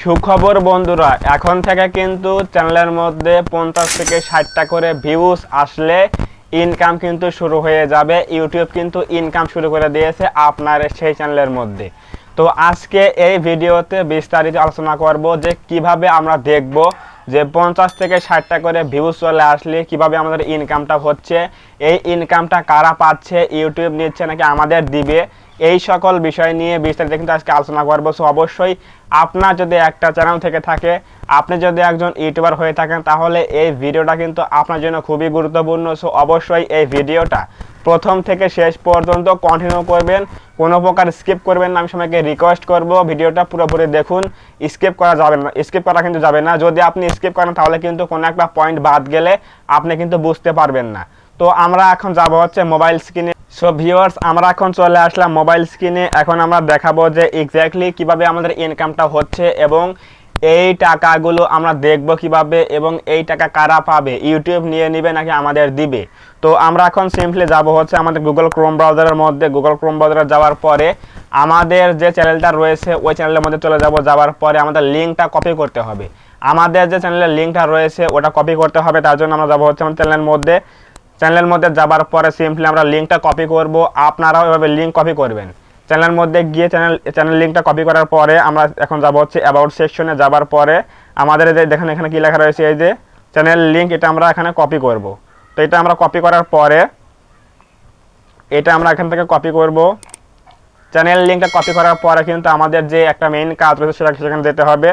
সুখবর বন্ধুরা, এখন থেকে কিন্তু চ্যানেলের মধ্যে 50 থেকে 60টা করে ভিউজ আসলে ইনকাম কিন্তু শুরু হয়ে যাবে। ইউটিউব কিন্তু ইনকাম শুরু করে দিয়েছে আপনার সেই চ্যানেলের মধ্যে। তো আজকে এই ভিডিওতে বিস্তারিত আলোচনা করব যে কিভাবে আমরা দেখব যে 50 থেকে 60টা করে ভিউজ চলে আসলে কিভাবে আমাদের ইনকামটা হচ্ছে, এই ইনকামটা কারা পাচ্ছে, ইউটিউব নিচ্ছে নাকি আমাদের দিবে, এই সকল বিষয় নিয়ে বিস্তারিত কিন্তু আজকে আলোচনা করবো। সো অবশ্যই আপনার যদি একটা চ্যানেল থেকে থাকে, আপনি যদি একজন ইউটিউবার হয়ে থাকেন, তাহলে এই ভিডিওটা কিন্তু আপনার জন্য খুবই গুরুত্বপূর্ণ। সো অবশ্যই এই ভিডিওটা প্রথম থেকে শেষ পর্যন্ত কন্টিনিউ করবেন, কোনো প্রকার স্কিপ করবেন না। আমি সবাইকে রিকোয়েস্ট করব ভিডিওটা পুরোপুরি দেখুন, স্কিপ করা যাবে না, স্কিপ করা কিন্তু যাবে না। যদি আপনি স্কিপ করেন তাহলে কিন্তু কোনো একটা পয়েন্ট বাদ গেলে আপনি কিন্তু বুঝতে পারবেন না। তো আমরা এখন যাব হচ্ছে মোবাইল স্ক্রিনে। সো ভিউয়ার্স, আমরা এখন চলে আসলাম মোবাইল স্ক্রিনে। এখন আমরা দেখাবো যে এক্স্যাক্টলি কিভাবে আমাদের ইনকামটা হচ্ছে এবং এই টাকাগুলো আমরা দেখব কিভাবে, এবং এই টাকা কারা পাবে, ইউটিউব নিয়ে নেবে নাকি আমাদের দিবে। তো আমরা এখন সিম্পলি যাব হচ্ছে আমাদের গুগল ক্রোম ব্রাউজারের মধ্যে। গুগল ক্রোম ব্রাউজারে যাওয়ার পরে আমাদের যে চ্যানেলটা রয়েছে ওই চ্যানেলের মধ্যে চলে যাব। যাওয়ার পরে আমাদের লিঙ্কটা কপি করতে হবে, আমাদের যে চ্যানেলের লিঙ্কটা রয়েছে ওটা কপি করতে হবে। তার জন্য আমরা যাব হচ্ছে আমাদের চ্যানেলের মধ্যে যাবার পরে সিম্পলি আমরা লিঙ্কটা কপি করব। আপনারাও এভাবে লিঙ্ক কপি করবেন। চ্যানেলের মধ্যে গিয়ে চ্যানেল লিঙ্কটা কপি করার পরে আমরা এখন যাব হচ্ছে অ্যাবাউট সেকশনে। যাবার পরে আমাদের যে দেখেন এখানে কি লেখা রয়েছে, এই যে চ্যানেল লিঙ্ক, এটা আমরা এখানে কপি করব। তো এটা আমরা কপি করার পরে এটা আমরা এখান থেকে কপি করব। চ্যানেল লিঙ্কটা কপি করার পরে কিন্তু আমাদের যে একটা মেইন কাজ রয়েছে সেখানে যেতে হবে।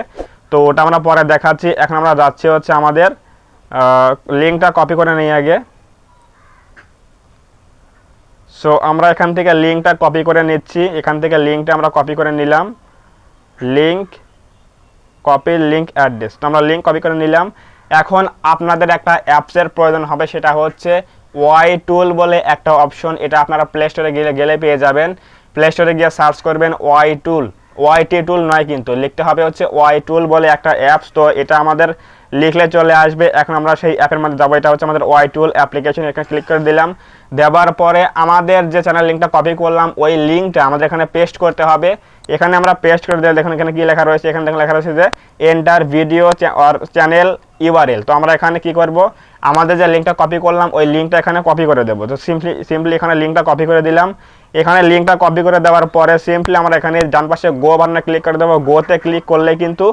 তো ওটা আমরা পরে দেখাচ্ছি। এখন আমরা যাচ্ছি হচ্ছে আমাদের লিঙ্কটা কপি করে নিই আগে। সো আমরা এখান থেকে লিঙ্কটা কপি করে নিচ্ছি। এখান থেকে লিঙ্কটা আমরা কপি করে নিলাম, লিঙ্ক কপি লিঙ্ক অ্যাড্রেস। তো আমরা লিঙ্ক কপি করে নিলাম। এখন আপনাদের একটা অ্যাপসের প্রয়োজন হবে, সেটা হচ্ছে ওয়াই টুল বলে একটা অপশন। এটা আপনারা প্লে স্টোরে গেলে পেয়ে যাবেন। প্লে স্টোরে গিয়ে সার্চ করবেন ওয়াই টুল, ওয়াইটি টুল নয় কিন্তু, লিখতে হবে হচ্ছে ওয়াই টুল বলে একটা অ্যাপস। তো এটা আমাদের লিখলে চলে আসবে। এখন আমরা সেই অ্যাপের মধ্যে যাবো। এটা হচ্ছে আমাদের ওয়াই টুল অ্যাপ্লিকেশন। এখানে ক্লিক করে দিলাম। দেওয়ার পরে আমাদের যে চ্যানেল লিঙ্কটা কপি করলাম ওই লিঙ্কটা আমাদের এখানে পেস্ট করতে হবে। এখানে আমরা পেস্ট করে দিলে দেখুন এখানে কি লেখা রয়েছে, এখানে দেখুন লেখা রয়েছে যে enter video or channel URL. তো আমরা এখানে কি করব, আমাদের যে লিঙ্কটা কপি করলাম ওই লিঙ্কটা এখানে কপি করে দেবো। তো সিম্পলি এখানে লিঙ্কটা কপি করে দিলাম। এখানে লিঙ্কটা কপি করে দেওয়ার পরে সিম্পলি আমরা এখানে ডান পাশে গো বাটনে ক্লিক করে দেবো। গোতে ক্লিক করলে কিন্তু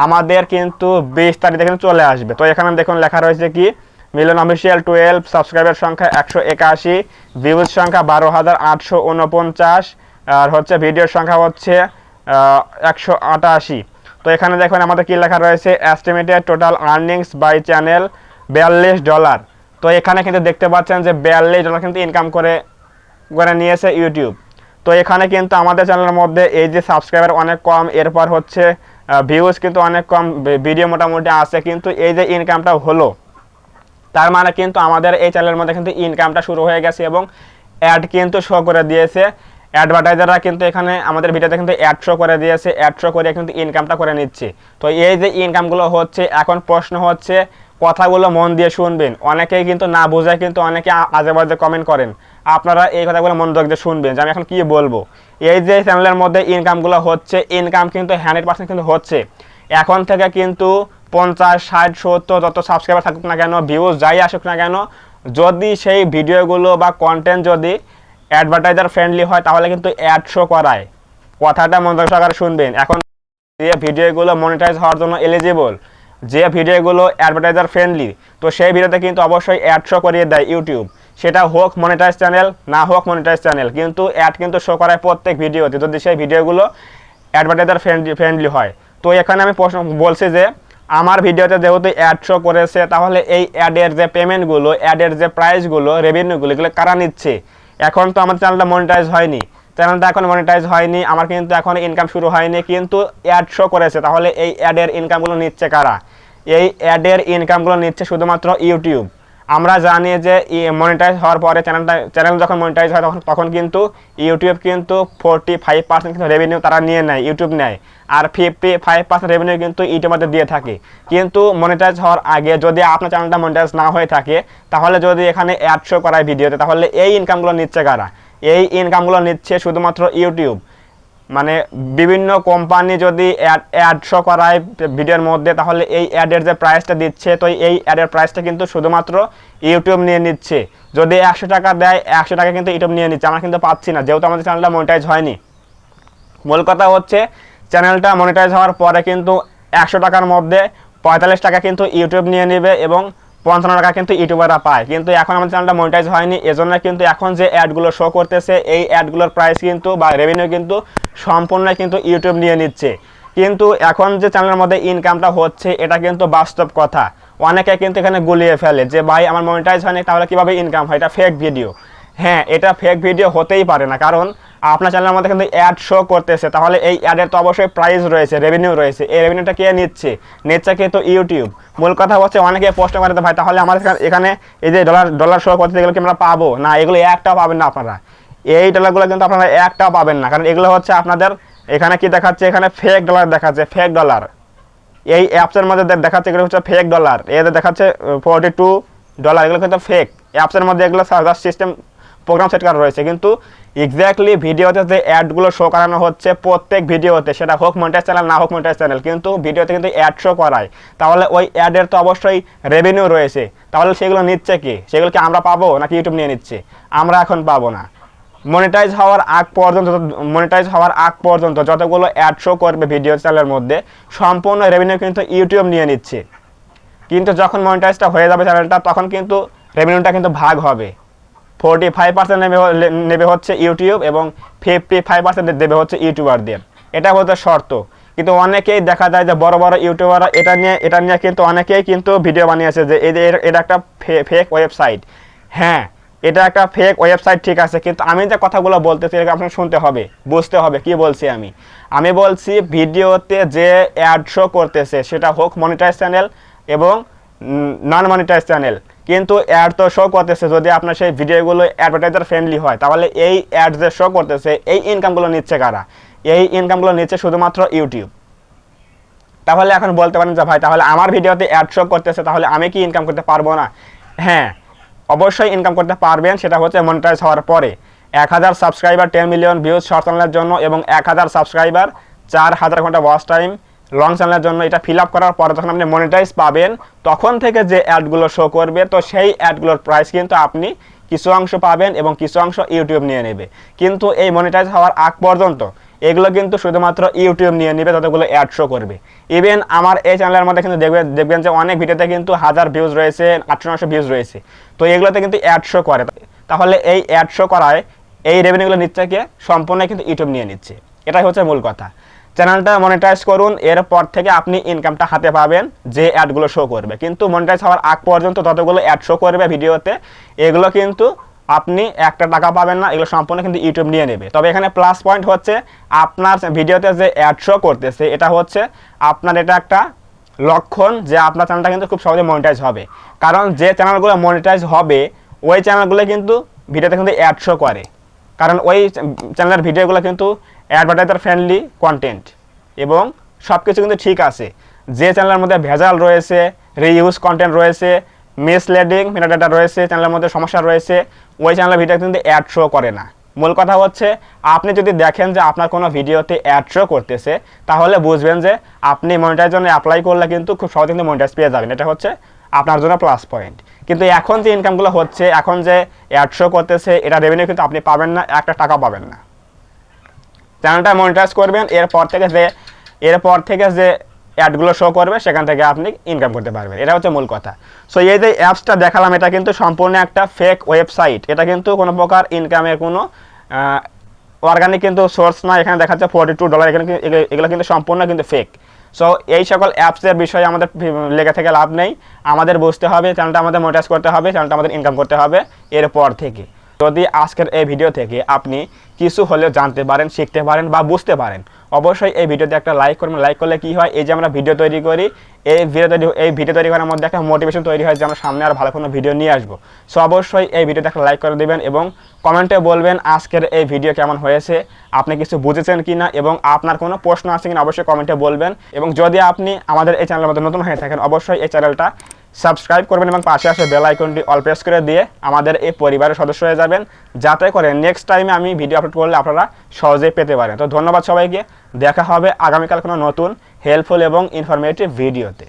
আমাদের কিন্তু বিস্তারিত এখানে চলে আসবে। তো এখানে দেখুন লেখা রয়েছে কি, মিলন অফিসিয়াল 12, সাবস্ক্রাইবার সংখ্যা 181, ভিউজ সংখ্যা 12,849, আর হচ্ছে ভিডিওর সংখ্যা হচ্ছে 188। তো এখানে দেখুন আমাদের কি লেখা রয়েছে, estimated total earnings by channel $42। তো এখানে কিন্তু দেখতে পাচ্ছেন যে $42 কিন্তু ইনকাম করে নিয়েছে ইউটিউব। তো এখানে কিন্তু আমাদের চ্যানেলের মধ্যে এই যে সাবস্ক্রাইবার অনেক কম, এরপর হচ্ছে ভিউজ কিন্তু অনেক কম, ভিডিও মোটামুটি আছে, কিন্তু এই যে ইনকামটা হলো তার মানে কিন্তু আমাদের এই চ্যানেলের মধ্যে কিন্তু ইনকামটা শুরু হয়ে গেছে এবং অ্যাড কিন্তু শো করে দিয়েছে। অ্যাডভার্টাইজাররা কিন্তু এখানে আমাদের ভিডিওতে কিন্তু অ্যাড শো করে দিয়েছে, অ্যাড শো করে কিন্তু ইনকামটা করে নিচ্ছে। তো এই যে ইনকামগুলো হচ্ছে, এখন প্রশ্ন হচ্ছে কথাগুলো মন দিয়ে শুনবেন। অনেকেই কিন্তু না বোঝায় কিন্তু অনেকে আজে বাজে কমেন্ট করেন, আপনারা এই কথাগুলো মনোযোগ দিয়ে শুনবেন যে আমি এখন কি বলবো। এই যে চ্যানেলের মধ্যে ইনকামগুলো হচ্ছে, ইনকাম কিন্তু 100% কিন্তু হচ্ছে। এখন থেকে কিন্তু 50, 60, 70 যত সাবস্ক্রাইবার থাকুক না কেন, ভিউজ যাই আসুক না কেন, যদি সেই ভিডিওগুলো বা কন্টেন্ট যদি অ্যাডভার্টাইজার ফ্রেন্ডলি হয় তাহলে কিন্তু অ্যাড শো করায়। কথাটা মনোযোগ সহকারে শুনবেন। এখন যে ভিডিওগুলো মনিটাইজ হওয়ার জন্য এলিজিবল, যে ভিডিওগুলো অ্যাডভার্টাইজার ফ্রেন্ডলি, তো সেই ভিডিওতে কিন্তু অবশ্যই অ্যাড শো করিয়ে দেয় ইউটিউব। সেটা হোক মনিটাইজ চ্যানেল না হোক মনিটাইজ চ্যানেল, কিন্তু অ্যাড কিন্তু শো করায় প্রত্যেক ভিডিওতে, যদি সেই ভিডিওগুলো অ্যাডভার্টাইজার ফ্রেন্ডলি হয়। তো এখানে আমি প্রশ্ন বলছি যে আমার ভিডিওতে যেহেতু অ্যাড শো করেছে, তাহলে এই অ্যাডের যে পেমেন্টগুলো, অ্যাডের যে প্রাইসগুলো, রেভিনিউগুলো, এগুলো কারা নিচ্ছে? এখন তো আমার চ্যানেলটা মনিটাইজ হয়নি, চ্যানেলটা এখন মনিটাইজ হয়নি, আমার কিন্তু এখন ইনকাম শুরু হয়নি, কিন্তু অ্যাড শো করেছে। তাহলে এই অ্যাডের ইনকামগুলো নিচ্ছে কারা? এই অ্যাডের ইনকামগুলো নিচ্ছে শুধুমাত্র ইউটিউব। আমরা জানি যে মনিটাইজ হওয়ার পরে চ্যানেল যখন মনিটাইজ হয় তখন কিন্তু ইউটিউব কিন্তু 45% কিন্তু রেভিনিউ তারা নিয়ে নেয়, ইউটিউব নেয়, আর 55% রেভিনিউ কিন্তু ইউটিউবারদের দিয়ে থাকে। কিন্তু মনিটাইজ হওয়ার আগে যদি আপনার চ্যানেলটা মনিটাইজ না হয়ে থাকে, তাহলে যদি এখানে অ্যাড শো করায় ভিডিওতে, তাহলে এই ইনকামগুলো নিচ্ছে কারা? এই ইনকামগুলো নিচ্ছে শুধুমাত্র ইউটিউব। মানে বিভিন্ন কোম্পানি যদি অ্যাড শো করায় ভিডিওর মধ্যে, তাহলে এই অ্যাডের যে প্রাইসটা দিচ্ছে, তো এই অ্যাডের প্রাইসটা কিন্তু শুধুমাত্র ইউটিউব নিয়ে নিচ্ছে। যদি 100 টাকা দেয়, 100 টাকা কিন্তু ইউটিউব নিয়ে নিচ্ছে, আমরা কিন্তু পাচ্ছি না, যেহেতু আমাদের চ্যানেলটা মনিটাইজ হয়নি। মূল কথা হচ্ছে চ্যানেলটা মনিটাইজ হওয়ার পরে কিন্তু 100 টাকার মধ্যে 45 টাকা কিন্তু ইউটিউব নিয়ে নেবে এবং 55 টাকা কিন্তু ইউটিউবাররা পায়। কিন্তু এখন আমাদের চ্যানেলটা মনিটাইজ হয়নি, এজন্য কিন্তু এখন যে অ্যাডগুলো শো করতেছে এই অ্যাডগুলোর প্রাইস কিন্তু বা রেভিনিউ কিন্তু সম্পূর্ণ কিন্তু ইউটিউব নিয়ে নিচ্ছে। কিন্তু এখন যে চ্যানেলের মধ্যে ইনকামটা হচ্ছে এটা কিন্তু বাস্তব কথা। অনেকে কিন্তু এখানে গুলিয়ে ফেলে যে ভাই আমার মনিটাইজ হয়নি, তাহলে কীভাবে ইনকাম হয়, এটা ফেক ভিডিও। হ্যাঁ, এটা ফেক ভিডিও হতেই পারে না, কারণ আপনার চ্যানেলের মধ্যে কিন্তু অ্যাড শো করতেছে, তাহলে এই অ্যাডের তো অবশ্যই প্রাইস রয়েছে, রেভিনিউ রয়েছে। এই রেভিনিউটা কে নিচ্ছে? নিচ্ছে কিন্তু ইউটিউব। মূল কথা হচ্ছে অনেকে প্রশ্ন করে ভাই তাহলে আমার এখানে এই যে ডলার শো করতে, এগুলো কি আমরা পাবো? না, এগুলো একটাও পাবেন না আপনারা। এই ডলারগুলো কিন্তু আপনারা একটাও পাবেন না, কারণ এগুলো হচ্ছে আপনাদের এখানে কি দেখাচ্ছে, এখানে ফেক ডলার দেখাচ্ছে, ফেক ডলার। এই অ্যাপসের মধ্যে দেখাচ্ছে এগুলো হচ্ছে ফেক ডলার, এদের দেখাচ্ছে $42, এগুলো কিন্তু ফেক। অ্যাপসের মধ্যে এগুলো সার্ভার সিস্টেম প্রোগ্রাম সেট করা রয়েছে, কিন্তু এক্স্যাক্টলি ভিডিওতে যে অ্যাডগুলো শো করানো হচ্ছে প্রত্যেক ভিডিওতে, সেটা হোক মনিটাইজ চ্যানেল না হোক মনিটাইজ চ্যানেল, কিন্তু ভিডিওতে কিন্তু অ্যাড শো করায়, তাহলে ওই অ্যাডের তো অবশ্যই রেভিনিউ রয়েছে। তাহলে সেগুলো নিচ্ছে কি? সেগুলোকে আমরা পাবো নাকি ইউটিউব নিয়ে নিচ্ছে? আমরা এখন পাবো না। মনিটাইজ হওয়ার আগ পর্যন্ত যতগুলো অ্যাড শো করবে ভিডিও চ্যানেলের মধ্যে, সম্পূর্ণ রেভিনিউ কিন্তু ইউটিউব নিয়ে নিচ্ছে। কিন্তু যখন মনিটাইজটা হয়ে যাবে চ্যানেলটা, তখন কিন্তু রেভিনিউটা কিন্তু ভাগ হবে। 45% নেবে হচ্ছে ইউটিউব এবং 55% দেবে হচ্ছে ইউটিউবারদের। এটা হচ্ছে শর্ত। কিন্তু অনেকেই দেখা যায় যে বড় বড় ইউটিউবাররা এটা নিয়ে কিন্তু অনেকেই কিন্তু ভিডিও বানিয়েছে যে এটা একটা ফেক ওয়েবসাইট। হ্যাঁ, এটা একটা ফেক ওয়েবসাইট, ঠিক আছে, কিন্তু আমি যে কথাগুলো বলতেছি আপনাকে শুনতে হবে, বুঝতে হবে কি বলছি। আমি বলছি ভিডিওতে যে অ্যাড শো করতেছে সেটা হোক মনিটাইজ চ্যানেল এবং নন মনিটাইজ চ্যানেল, কিন্তু অ্যাড তো শো করতেছে। যদি আপনার সেই ভিডিওগুলো অ্যাডভার্টাইজার ফ্রেন্ডলি হয়, তাহলে এই অ্যাড যে শো করতেছে এই ইনকামগুলো নিচ্ছে কারা? এই ইনকামগুলো নিচ্ছে শুধুমাত্র ইউটিউব। তাহলে এখন বলতে পারেন যে ভাই তাহলে আমার ভিডিওতে অ্যাড শো করতেছে, তাহলে আমি কি ইনকাম করতে পারবো না? হ্যাঁ, অবশ্যই ইনকাম করতে পারবেন, সেটা হচ্ছে মনিটাইজ হওয়ার পরে। 1000 সাবস্ক্রাইবার 10 মিলিয়ন ভিউজ শর্ট চ্যানেলের জন্য এবং 1000 সাবস্ক্রাইবার 4000 ঘন্টা ওয়াচ টাইম লং চ্যানেলের জন্য, এটা ফিল আপ করার পরে যখন আপনি মনিটাইজ পাবেন, তখন থেকে যে অ্যাডগুলো শো করবে, তো সেই অ্যাডগুলোর প্রাইস কিন্তু আপনি কিছু অংশ পাবেন এবং কিছু অংশ ইউটিউব নিয়ে নেবে। কিন্তু এই মনিটাইজ হওয়ার আগ পর্যন্ত এগুলো কিন্তু শুধুমাত্র ইউটিউব নিয়ে নেবে, যতগুলো অ্যাড শো করবে। ইভেন আমার এই চ্যানেলের মধ্যে কিন্তু দেখবেন যে অনেক ভিডিওতে কিন্তু 1000 ভিউজ রয়েছে, 800-900 ভিউজ রয়েছে, তো এগুলোতে কিন্তু অ্যাড শো করে। তাহলে এই অ্যাড শো করায় এই রেভিনিউগুলো নিচ্ছে কে? সম্পূর্ণ কিন্তু ইউটিউব নিয়ে নিচ্ছে। এটাই হচ্ছে মূল কথা। চ্যানেলটা মনিটাইজ করুন, এরপর থেকে আপনি ইনকামটা হাতে পাবেন যে অ্যাডগুলো শো করবে। কিন্তু মনিটাইজ হওয়ার আগ পর্যন্ত যতগুলো অ্যাড শো করবে ভিডিওতে, এগুলো কিন্তু আপনি একটা টাকা পাবেন না, এগুলো সম্পূর্ণ কিন্তু ইউটিউব নিয়ে নেবে। তবে এখানে প্লাস পয়েন্ট হচ্ছে আপনার ভিডিওতে যে অ্যাড শো করতেছে, এটা হচ্ছে আপনার এটা একটা লক্ষণ যে আপনার চ্যানেলটা কিন্তু খুব সহজে মনিটাইজ হবে। কারণ যে চ্যানেলগুলো মনিটাইজ হবে ওই চ্যানেলগুলো কিন্তু ভিডিওতে কিন্তু অ্যাড শো করে, কারণ ওই চ্যানেলের ভিডিওগুলো কিন্তু অ্যাডভার্টাইজার ফ্রেন্ডলি কন্টেন্ট এবং সব কিছু কিন্তু ঠিক আছে। যে চ্যানেলের মধ্যে ভেজাল রয়েছে, রিইউজ কন্টেন্ট রয়েছে, মিসলিডিং মেটাডাটা রয়েছে, চ্যানেলের মধ্যে সমস্যা রয়েছে, ওই চ্যানেলের ভিডিও কিন্তু অ্যাড শো করে না। মূল কথা হচ্ছে আপনি যদি দেখেন যে আপনার কোনো ভিডিওতে অ্যাড শো করতেছে, তাহলে বুঝবেন যে আপনি মনিটাইজের জন্য অ্যাপ্লাই করলে কিন্তু খুব সহজে কিন্তু মনিটাইজ পেয়ে যাবেন। এটা হচ্ছে আপনার জন্য প্লাস পয়েন্ট। কিন্তু এখন যে ইনকামগুলো হচ্ছে, এখন যে অ্যাড শো করতেছে, এটা রেভিনিউ কিন্তু আপনি পাবেন না, একটা টাকা পাবেন না। চ্যানেলটা মনিটাইজ করবেন, এরপর থেকে যে অ্যাডগুলো শো করবে সেখান থেকে আপনি ইনকাম করতে পারবেন। এটা হচ্ছে মূল কথা। সো এই যে অ্যাপসটা দেখালাম, এটা কিন্তু সম্পূর্ণ একটা ফেক ওয়েবসাইট। এটা কিন্তু কোনো প্রকার ইনকামের কোনো অর্গানিক কিন্তু সোর্স না। এখানে দেখাচ্ছে $42, এগুলো কিন্তু সম্পূর্ণ কিন্তু ফেক। সো এই সকল অ্যাপসের বিষয়ে আমাদের লেগে থেকে লাভ নেই। আমাদের বুঝতে হবে চ্যানেলটা আমাদের মনিটাইজ করতে হবে, চ্যানেলটা আমাদের ইনকাম করতে হবে এরপর থেকে। যদি আজকের এই ভিডিও থেকে আপনি কিছু হলেও জানতে পারেন, শিখতে পারেন বা বুঝতে পারেন, অবশ্যই এই ভিডিওতে একটা লাইক করবেন। লাইক করলে কি হয়, এই যে আমরা ভিডিও তৈরি করি, এই ভিডিও তৈরি করার মধ্যে একটা মোটিভেশন তৈরি হয় যে আমরা সামনে আর ভালো কোনো ভিডিও নিয়ে আসবো। সো অবশ্যই এই ভিডিওতে একটা লাইক করে দেবেন এবং কমেন্টে বলবেন আজকের এই ভিডিও কেমন হয়েছে, আপনি কিছু বুঝেছেন কিনা এবং আপনার কোনো প্রশ্ন আছে কিনা অবশ্যই কমেন্টে বলবেন। এবং যদি আপনি আমাদের এই চ্যানেলের মধ্যে নতুন হয়ে থাকেন, অবশ্যই এই চ্যানেলটা সাবস্ক্রাইব করবেন এবং পাশে আসে বেল আইকনটি অল প্রেস করে দিয়ে আমাদের এই পরিবারের সদস্য হয়ে যাবেন, যাতে করে নেক্সট টাইমে আমি ভিডিও আপলোড করলে আপনারা সহজেই পেতে পারেন। তো ধন্যবাদ সবাইকে, দেখা হবে আগামীকাল কোনো নতুন হেল্পফুল এবং ইনফরমেটিভ ভিডিওতে।